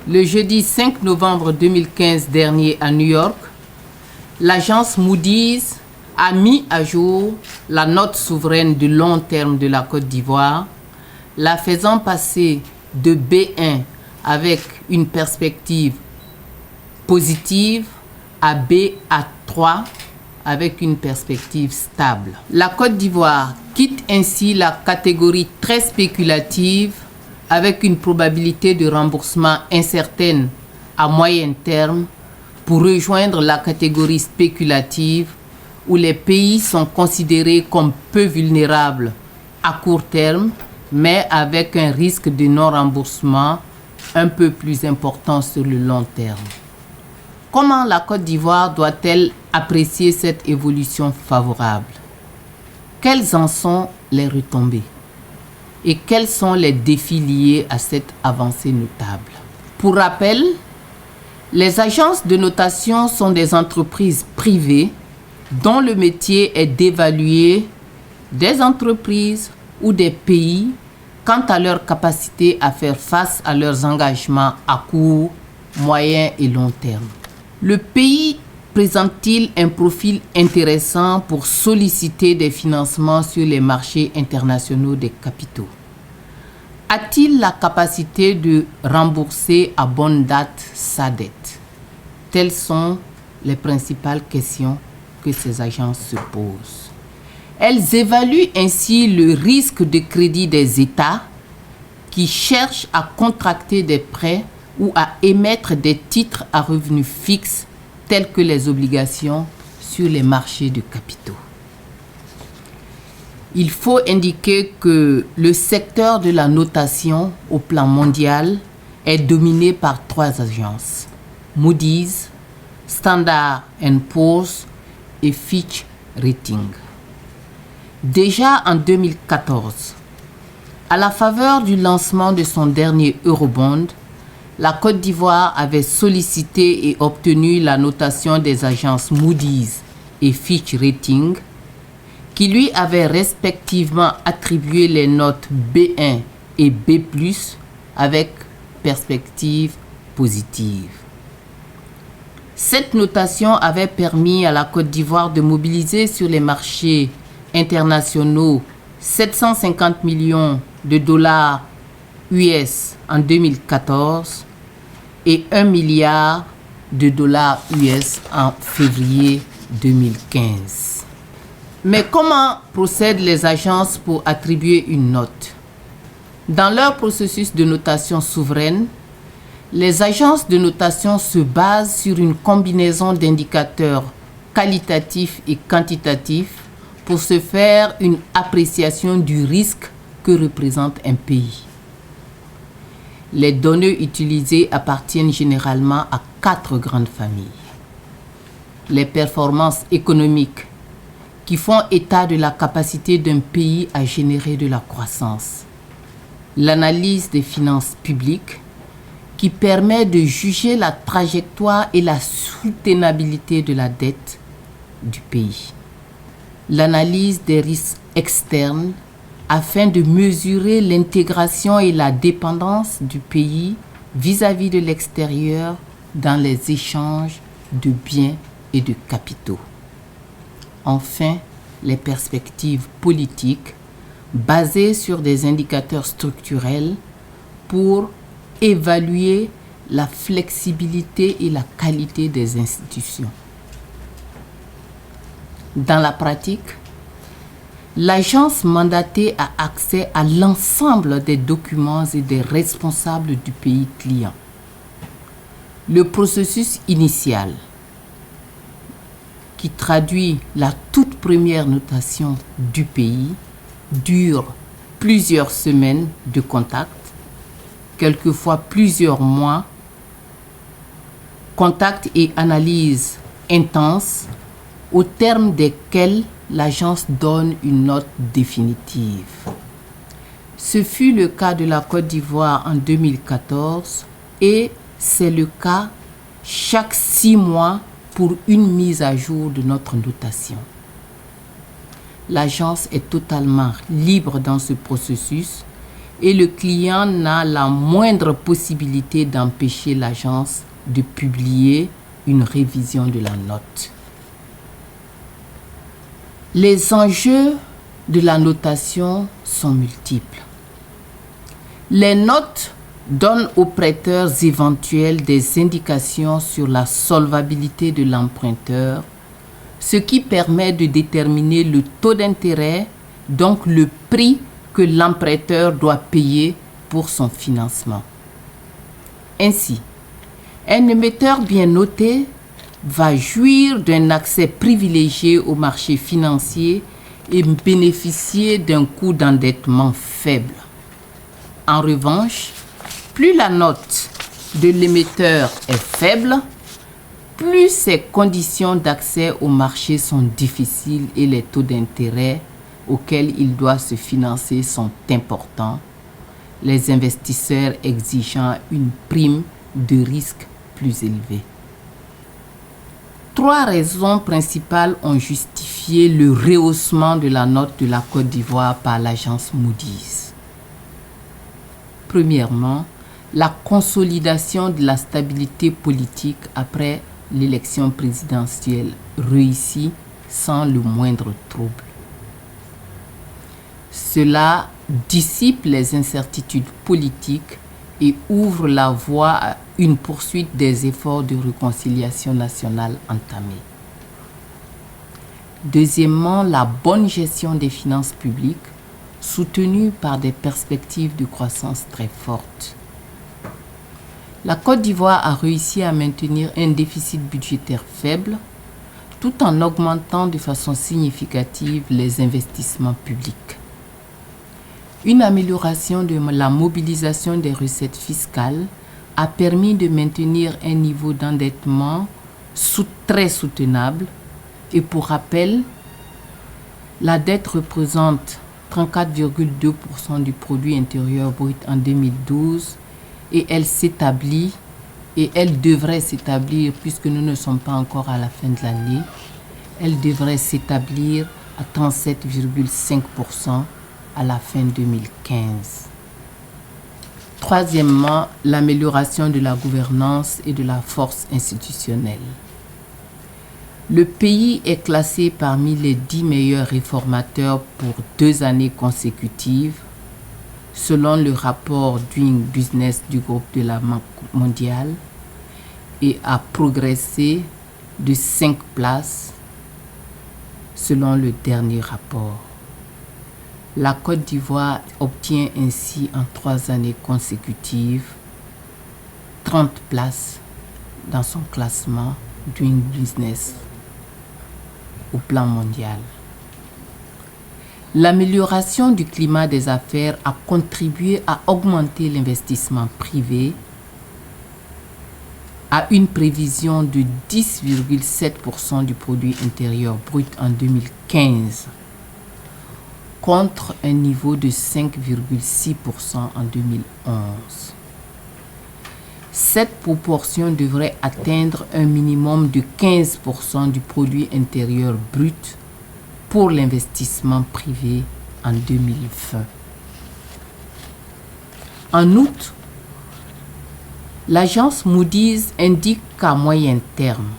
Le jeudi 5 novembre 2015 dernier à New York, l'agence Moody's a mis à jour la note souveraine de long terme de la Côte d'Ivoire, la faisant passer de B1 avec une perspective positive à BA3 avec une perspective stable. La Côte d'Ivoire quitte ainsi la catégorie très spéculative avec une probabilité de remboursement incertaine à moyen terme pour rejoindre la catégorie spéculative où les pays sont considérés comme peu vulnérables à court terme, mais avec un risque de non-remboursement un peu plus important sur le long terme. Comment la Côte d'Ivoire doit-elle apprécier cette évolution favorable? Quelles en sont les retombées? Et quels sont les défis liés à cette avancée notable? Pour rappel, les agences de notation sont des entreprises privées dont le métier est d'évaluer des entreprises ou des pays quant à leur capacité à faire face à leurs engagements à court, moyen et long terme. Le pays présente-t-il un profil intéressant pour solliciter des financements sur les marchés internationaux des capitaux? A-t-il la capacité de rembourser à bonne date sa dette? Telles sont les principales questions que ces agences se posent. Elles évaluent ainsi le risque de crédit des États qui cherchent à contracter des prêts ou à émettre des titres à revenus fixes tels que les obligations sur les marchés de capitaux. Il faut indiquer que le secteur de la notation au plan mondial est dominé par 3 agences: Moody's, Standard & Poor's et Fitch Ratings. Déjà en 2014, à la faveur du lancement de son dernier Eurobond, la Côte d'Ivoire avait sollicité et obtenu la notation des agences Moody's et Fitch Ratings, qui lui avaient respectivement attribué les notes B1 et B+, avec perspective positive. Cette notation avait permis à la Côte d'Ivoire de mobiliser sur les marchés internationaux 750 millions de dollars US en 2014 et 1 milliard de dollars US en février 2015. Mais comment procèdent les agences pour attribuer une note? Dans leur processus de notation souveraine, les agences de notation se basent sur une combinaison d'indicateurs qualitatifs et quantitatifs pour se faire une appréciation du risque que représente un pays. Les données utilisées appartiennent généralement à 4 grandes familles. Les performances économiques, qui font état de la capacité d'un pays à générer de la croissance. L'analyse des finances publiques, qui permet de juger la trajectoire et la soutenabilité de la dette du pays. L'analyse des risques externes, afin de mesurer l'intégration et la dépendance du pays vis-à-vis de l'extérieur dans les échanges de biens et de capitaux. Enfin, les perspectives politiques basées sur des indicateurs structurels pour évaluer la flexibilité et la qualité des institutions. Dans la pratique, l'agence mandatée a accès à l'ensemble des documents et des responsables du pays client. Le processus initial, qui traduit la toute première notation du pays, dure plusieurs semaines de contact, quelquefois plusieurs mois, contact et analyse intense, au terme desquels l'agence donne une note définitive. Ce fut le cas de la Côte d'Ivoire en 2014 et c'est le cas chaque 6 mois pour une mise à jour de notre notation. L'agence est totalement libre dans ce processus et le client n'a la moindre possibilité d'empêcher l'agence de publier une révision de la note. Les enjeux de la notation sont multiples. Les notes donnent aux prêteurs éventuels des indications sur la solvabilité de l'emprunteur, ce qui permet de déterminer le taux d'intérêt, donc le prix que l'emprunteur doit payer pour son financement. Ainsi, un émetteur bien noté va jouir d'un accès privilégié au marché financier et bénéficier d'un coût d'endettement faible. En revanche, plus la note de l'émetteur est faible, plus ses conditions d'accès au marché sont difficiles et les taux d'intérêt auxquels il doit se financer sont importants, les investisseurs exigeant une prime de risque plus élevée. 3 raisons principales ont justifié le rehaussement de la note de la Côte d'Ivoire par l'agence Moody's. Premièrement, la consolidation de la stabilité politique après l'élection présidentielle réussie sans le moindre trouble. Cela dissipe les incertitudes politiques et ouvre la voie à une poursuite des efforts de réconciliation nationale entamés. Deuxièmement, la bonne gestion des finances publiques, soutenue par des perspectives de croissance très fortes. La Côte d'Ivoire a réussi à maintenir un déficit budgétaire faible, tout en augmentant de façon significative les investissements publics. Une amélioration de la mobilisation des recettes fiscales a permis de maintenir un niveau d'endettement très soutenable. Et pour rappel, la dette représente 34,2% du produit intérieur brut en 2012 et elle devrait s'établir, puisque nous ne sommes pas encore à la fin de l'année, elle devrait s'établir à 37,5% à la fin 2015. Troisièmement, l'amélioration de la gouvernance et de la force institutionnelle. Le pays est classé parmi les 10 meilleurs réformateurs pour 2 années consécutives, selon le rapport Doing Business du groupe de la Banque mondiale, et a progressé de 5 places selon le dernier rapport. La Côte d'Ivoire obtient ainsi en 3 années consécutives 30 places dans son classement Doing Business au plan mondial. L'amélioration du climat des affaires a contribué à augmenter l'investissement privé à une prévision de 10,7% du produit intérieur brut en 2015, contre un niveau de 5,6% en 2011. Cette proportion devrait atteindre un minimum de 15% du produit intérieur brut pour l'investissement privé en 2020. En outre, l'agence Moody's indique qu'à moyen terme,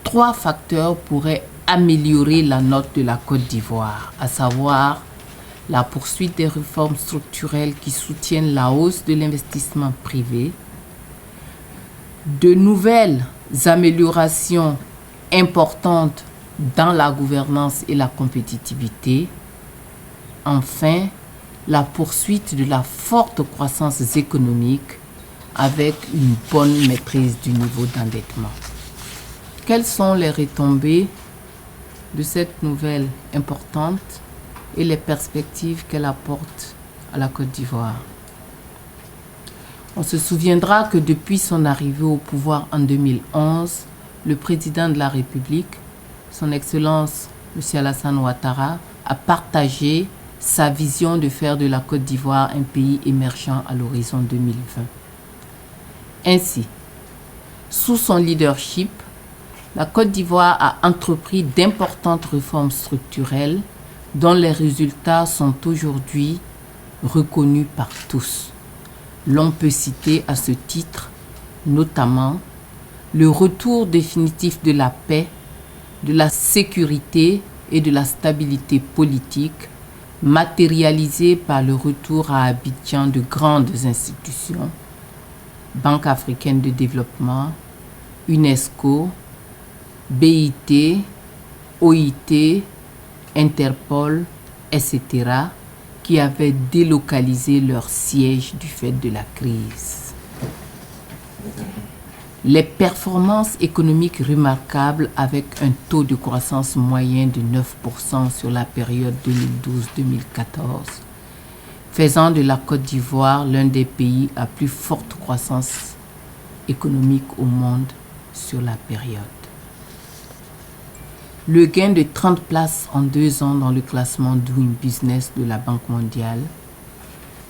3 facteurs pourraient améliorer la note de la Côte d'Ivoire, à savoir la poursuite des réformes structurelles qui soutiennent la hausse de l'investissement privé, de nouvelles améliorations importantes dans la gouvernance et la compétitivité, enfin, la poursuite de la forte croissance économique avec une bonne maîtrise du niveau d'endettement. Quelles sont les retombées de cette nouvelle importante et les perspectives qu'elle apporte à la Côte d'Ivoire? On se souviendra que depuis son arrivée au pouvoir en 2011, le président de la République, son Excellence M. Alassane Ouattara, a partagé sa vision de faire de la Côte d'Ivoire un pays émergent à l'horizon 2020. Ainsi, sous son leadership, la Côte d'Ivoire a entrepris d'importantes réformes structurelles dont les résultats sont aujourd'hui reconnue par tous. L'on peut citer à ce titre notamment le retour définitif de la paix, de la sécurité et de la stabilité politique, matérialisé par le retour à Abidjan de grandes institutions, Banque africaine de développement, UNESCO, BIT, OIT, Interpol, etc., qui avaient délocalisé leur siège du fait de la crise. Les performances économiques remarquables avec un taux de croissance moyen de 9% sur la période 2012-2014, faisant de la Côte d'Ivoire l'un des pays à plus forte croissance économique au monde sur la période. Le gain de 30 places en 2 ans dans le classement Doing Business de la Banque mondiale,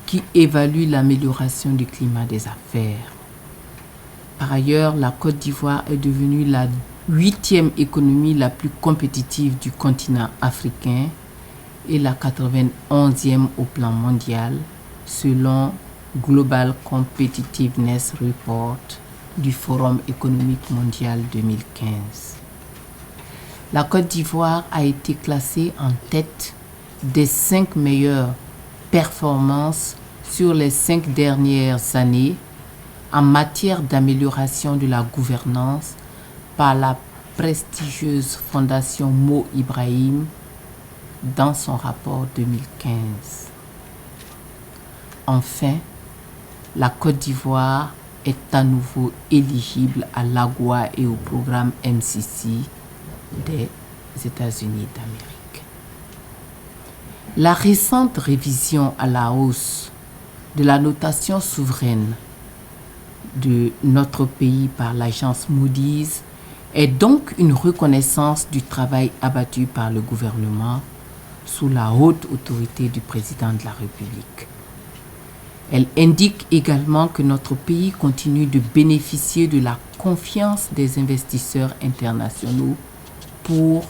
qui évalue l'amélioration du climat des affaires. Par ailleurs, la Côte d'Ivoire est devenue la 8e économie la plus compétitive du continent africain et la 91e au plan mondial, selon Global Competitiveness Report du Forum économique mondial 2015. La Côte d'Ivoire a été classée en tête des 5 meilleures performances sur les 5 dernières années en matière d'amélioration de la gouvernance par la prestigieuse fondation Mo Ibrahim dans son rapport 2015. Enfin, la Côte d'Ivoire est à nouveau éligible à l'AGOA et au programme MCC des États-Unis d'Amérique. La récente révision à la hausse de la notation souveraine de notre pays par l'agence Moody's est donc une reconnaissance du travail abattu par le gouvernement sous la haute autorité du président de la République. Elle indique également que notre pays continue de bénéficier de la confiance des investisseurs internationaux pour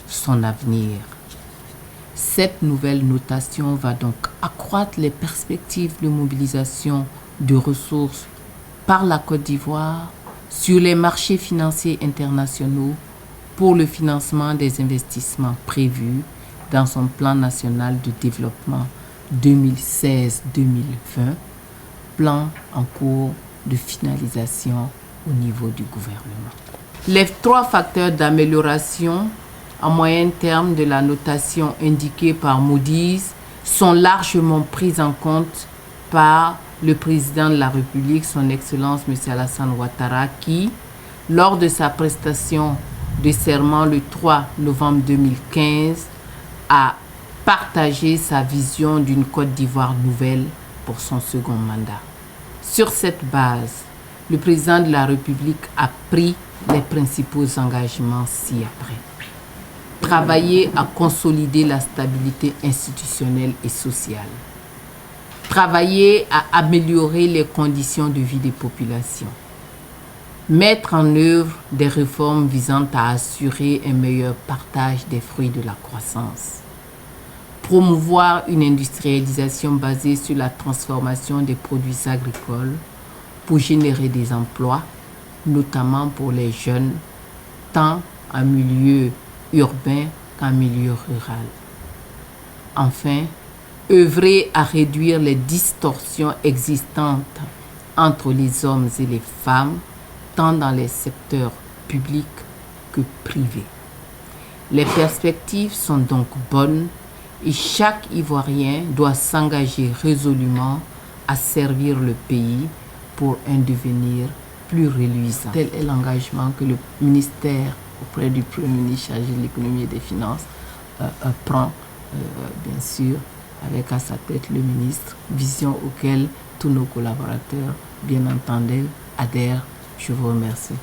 son avenir. Cette nouvelle notation va donc accroître les perspectives de mobilisation de ressources par la Côte d'Ivoire sur les marchés financiers internationaux pour le financement des investissements prévus dans son plan national de développement 2016-2020, plan en cours de finalisation au niveau du gouvernement. Les 3 facteurs d'amélioration à moyen terme de la notation indiquée par Moody's sont largement pris en compte par le président de la République, son Excellence M. Alassane Ouattara, qui, lors de sa prestation de serment le 3 novembre 2015, a partagé sa vision d'une Côte d'Ivoire nouvelle pour son second mandat. Sur cette base, le président de la République a pris les principaux engagements ci-après. Travailler à consolider la stabilité institutionnelle et sociale. Travailler à améliorer les conditions de vie des populations. Mettre en œuvre des réformes visant à assurer un meilleur partage des fruits de la croissance. Promouvoir une industrialisation basée sur la transformation des produits agricoles pour générer des emplois, notamment pour les jeunes, tant en milieu urbain qu'en milieu rural. Enfin, œuvrer à réduire les distorsions existantes entre les hommes et les femmes, tant dans les secteurs publics que privés. Les perspectives sont donc bonnes et chaque Ivoirien doit s'engager résolument à servir le pays pour un devenir plus reluisant. Tel est l'engagement que le ministère auprès du Premier ministre chargé de l'économie et des finances prend, bien sûr, avec à sa tête le ministre, vision auquel tous nos collaborateurs, bien entendu, adhèrent. Je vous remercie.